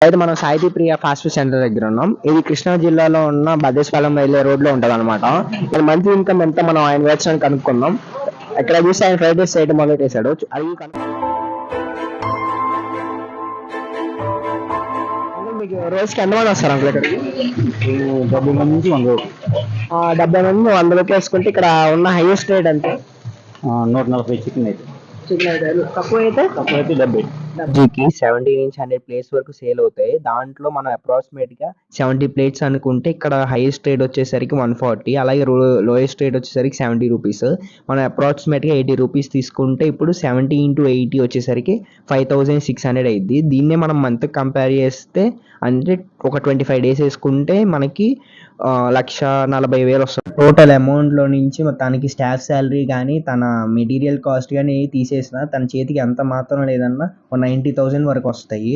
అయితే మనం సాయితీ ప్రియ fast food centre దగ్గర ఉన్నాం. ఇది కృష్ణా జిల్లాలో ఉన్న భద్రేశపాలెం వెళ్ళే రోడ్ లో ఉంటది అనమాట. ఇక్కడ మంత్లీ ఇన్కమ్ ఎంత మనం ఆయన వేతనాన్ని కనుక్కుందాం. ఇక్కడ చూస్తే ఆయన ఫ్రైడ్ రైస్ చేయడం మొదలెట్టేశాడు. అది మీకు రోజుకి ఎంతమంది వస్తారు అంకుల్ ఇక్కడికి? 70 మంది నుంచి 100 70 మంది 100 రూపాయలు వేసుకుంటే ఇక్కడ ఉన్న హైయెస్ట్ రేట్ అంటే 140 చికెన్ అయితే తక్కువ అయితే 70. కి 70 నుంచి 100 ప్లేట్స్ వరకు సేల్ అవుతాయి. దాంట్లో మనం అప్రాక్సిమేట్ గా 70 ప్లేట్స్ అనుకుంటే ఇక్కడ హైయెస్ట్ రేట్ వచ్చేసరికి 140, అలాగే లోయెస్ట్ రేట్ వచ్చేసరికి 70 రూపీస్. మనం అప్రాక్సిమేట్ గా 80 రూపీస్ తీసుకుంటే ఇప్పుడు 70 into 80 వచ్చేసరికి 5600 అయింది. దీన్నే మనం మంత్ కంపేర్ చేస్తే అంటే ఒక 25 డేస్ వేసుకుంటే మనకి 1,40,000 వస్తుంది. టోటల్ అమౌంట్ లో నుంచి తనకి స్టాఫ్ శాలరీ కానీ తన మెటీరియల్ కాస్ట్ కానీ తీసేసిన తన చేతికి ఎంత మాత్రం లేదన్నా 90,000 వరకు వస్తాయి.